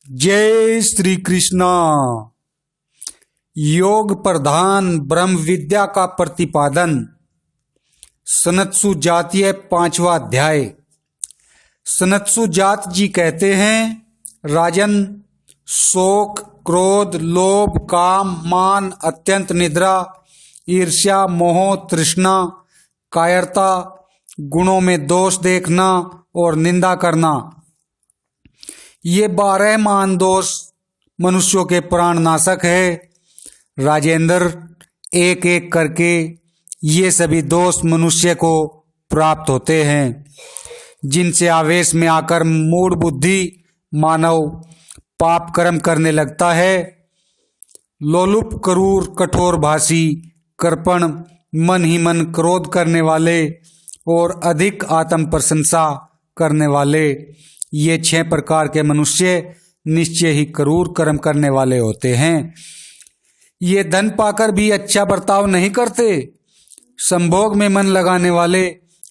जय श्री कृष्णा। योग प्रधान ब्रह्म विद्या का प्रतिपादन। सनत्सु जातीय 5वां अध्याय। सनत्सु जात जी कहते हैं, राजन, शोक, क्रोध, लोभ, काम, मान, अत्यंत निद्रा, ईर्ष्या, मोह, तृष्णा, कायरता, गुणों में दोष देखना और निंदा करना, ये 12 मान दोष मनुष्यों के प्राण नाशक है। राजेंद्र, एक एक करके ये सभी दोष मनुष्य को प्राप्त होते हैं, जिनसे आवेश में आकर मूढ़ बुद्धि मानव पाप कर्म करने लगता है। लोलुप, क्रूर, कठोर भाषी, कृपण, मन ही मन क्रोध करने वाले और अधिक आत्म प्रशंसा करने वाले, ये 6 प्रकार के मनुष्य निश्चय ही क्रूर कर्म करने वाले होते हैं। ये धन पाकर भी अच्छा बर्ताव नहीं करते, संभोग में मन लगाने वाले,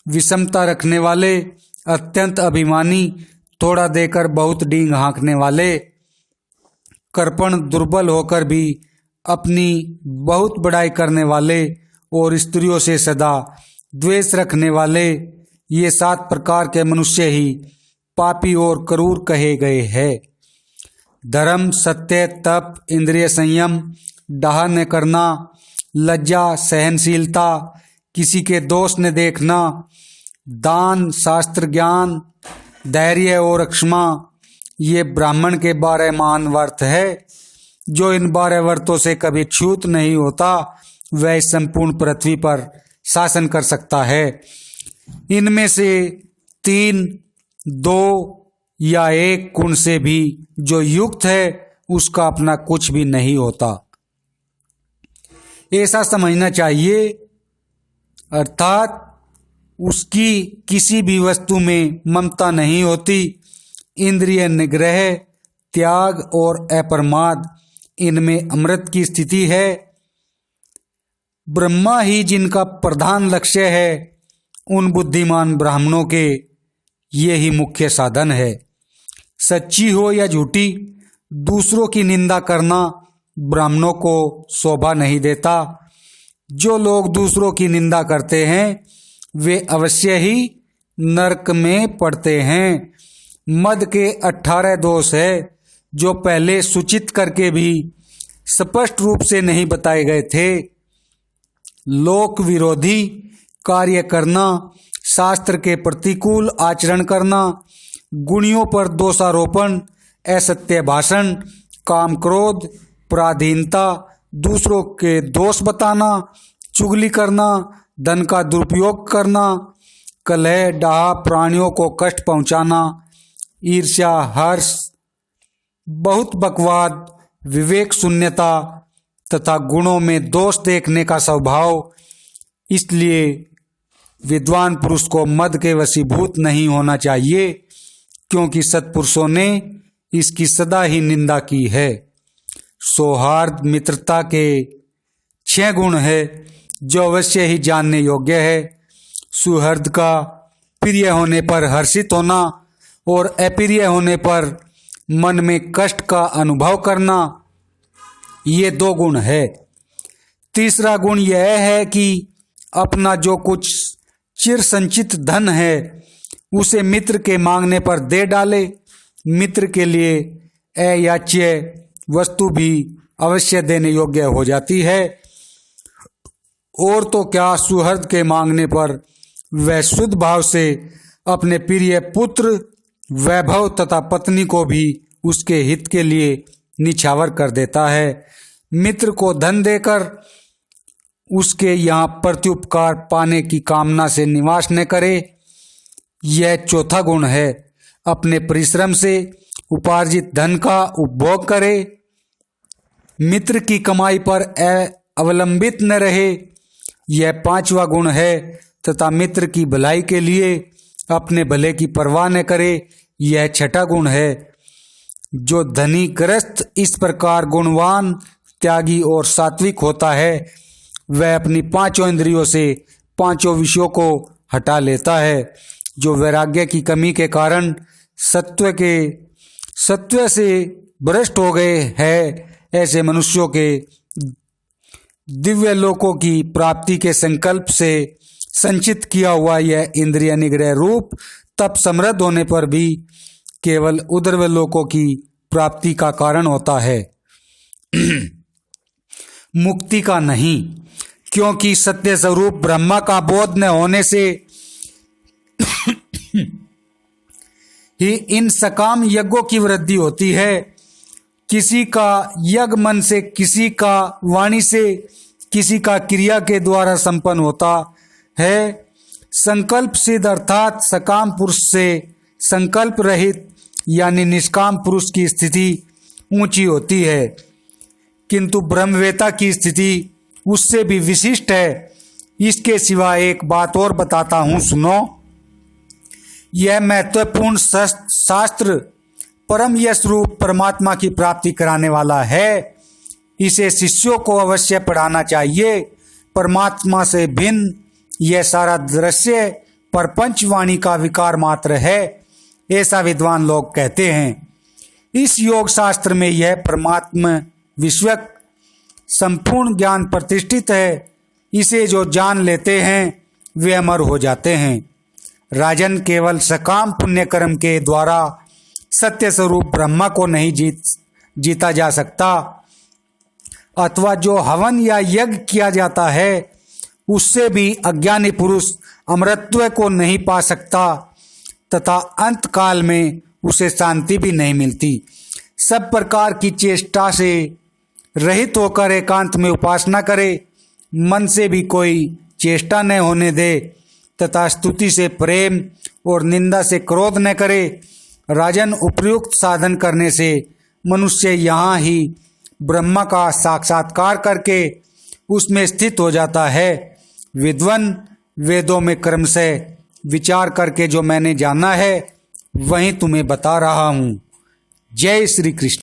विषमता रखने वाले, अत्यंत अभिमानी, थोड़ा देकर बहुत डींग हाँकने वाले, कृपण, दुर्बल होकर भी अपनी बहुत बड़ाई करने वाले और स्त्रियों से सदा द्वेष रखने वाले, ये 7 प्रकार के मनुष्य ही पापी और क्रूर कहे गए हैं। धर्म, सत्य, तप, इंद्रिय संयम, डाह न करना, लज्जा, सहनशीलता, किसी के दोष न देखना, दान, शास्त्र ज्ञान, धैर्य और क्षमा, ये ब्राह्मण के 12 मान व्रत है। जो इन 12 व्रतों से कभी च्युत नहीं होता, वह संपूर्ण पृथ्वी पर शासन कर सकता है। इनमें से 3, 2 या 1 गुण से भी जो युक्त है, उसका अपना कुछ भी नहीं होता, ऐसा समझना चाहिए। अर्थात उसकी किसी भी वस्तु में ममता नहीं होती। इंद्रिय निग्रह, त्याग और अप्रमाद, इनमें अमृत की स्थिति है। ब्रह्मा ही जिनका प्रधान लक्ष्य है, उन बुद्धिमान ब्राह्मणों के ये ही मुख्य साधन है। सच्ची हो या झूठी, दूसरों की निंदा करना ब्राह्मणों को शोभा नहीं देता। जो लोग दूसरों की निंदा करते हैं, वे अवश्य ही नरक में पड़ते हैं। मद के 18 दोष है, जो पहले सूचित करके भी स्पष्ट रूप से नहीं बताए गए थे। लोक विरोधी कार्य करना, शास्त्र के प्रतिकूल आचरण करना, गुणियों पर दोषारोपण, असत्य भाषण, काम क्रोध, पराधीनता, दूसरों के दोष बताना, चुगली करना, धन का दुरुपयोग करना, कलह, डाह, प्राणियों को कष्ट पहुंचाना, ईर्ष्या, हर्ष, बहुत बकवाद, विवेक शून्यता तथा गुणों में दोष देखने का स्वभाव। इसलिए विद्वान पुरुष को मद के वशीभूत नहीं होना चाहिए, क्योंकि सत्पुरुषों ने इसकी सदा ही निंदा की है। सौहार्द, मित्रता के 6 गुण है, जो अवश्य ही जानने योग्य है। सुहृद का प्रिय होने पर हर्षित होना और अप्रिय होने पर मन में कष्ट का अनुभव करना, ये 2 गुण है। तीसरा गुण यह है कि अपना जो कुछ चिर संचित धन है, उसे मित्र के मांगने पर दे डाले। मित्र के लिए अयाच्य वस्तु भी अवश्य देने योग्य हो जाती है। और तो क्या, सुहृद के मांगने पर वह शुद्ध भाव से अपने प्रिय पुत्र, वैभव तथा पत्नी को भी उसके हित के लिए निछावर कर देता है। मित्र को धन देकर उसके यहाँ प्रत्युपकार पाने की कामना से निवास न करे, यह 4था गुण है। अपने परिश्रम से उपार्जित धन का उपभोग करे। मित्र की कमाई पर अवलंबित न रहे, यह 5वां गुण है। तथा मित्र की भलाई के लिए अपने भले की परवाह न करे, यह 6ठा गुण है। जो धनी ग्रस्त इस प्रकार गुणवान, त्यागी और सात्विक होता है, वह अपनी 5 इंद्रियों से 5 विषयों को हटा लेता है। जो वैराग्य की कमी के कारण सत्व के सत्व से भ्रष्ट हो गए हैं, ऐसे मनुष्यों के दिव्य लोकों की प्राप्ति के संकल्प से संचित किया हुआ यह इंद्रिय निग्रह रूप तप समृद्ध होने पर भी केवल उर्ध्व लोकों की प्राप्ति का कारण होता है, मुक्ति का नहीं। क्योंकि सत्य स्वरूप ब्रह्मा का बोध न होने से ही इन सकाम यज्ञों की वृद्धि होती है। किसी का यज्ञ मन से, किसी का वाणी से, किसी का क्रिया के द्वारा संपन्न होता है। संकल्प सिद्ध अर्थात सकाम पुरुष से संकल्प रहित यानी निष्काम पुरुष की स्थिति ऊंची होती है, किंतु ब्रह्मवेता की स्थिति उससे भी विशिष्ट है। इसके सिवा एक बात और बताता हूँ, सुनो। यह महत्वपूर्ण शास्त्र परम यश रूप परमात्मा की प्राप्ति कराने वाला है। इसे शिष्यों को अवश्य पढ़ाना चाहिए। परमात्मा से भिन्न यह सारा दृश्य परपंच वाणी का विकार मात्र है, ऐसा विद्वान लोग कहते हैं। इस योग शास्त्र में यह परमात्मा विश्वक संपूर्ण ज्ञान प्रतिष्ठित है। इसे जो जान लेते हैं वे अमर हो जाते हैं। राजन, केवल सकाम पुण्य कर्म के द्वारा सत्य स्वरूप ब्रह्मा को नहीं जीता जा सकता, अथवा जो हवन या यज्ञ किया जाता है उससे भी अज्ञानी पुरुष अमरत्व को नहीं पा सकता तथा अंत काल में उसे शांति भी नहीं मिलती। सब प्रकार की चेष्टा से रहित होकर एकांत में उपासना करे, मन से भी कोई चेष्टा न होने दे तथा स्तुति से प्रेम और निंदा से क्रोध न करे। राजन, उपयुक्त साधन करने से मनुष्य यहाँ ही ब्रह्मा का साक्षात्कार करके उसमें स्थित हो जाता है। विद्वान, वेदों में क्रम से विचार करके जो मैंने जाना है वही तुम्हें बता रहा हूँ। जय श्री कृष्ण।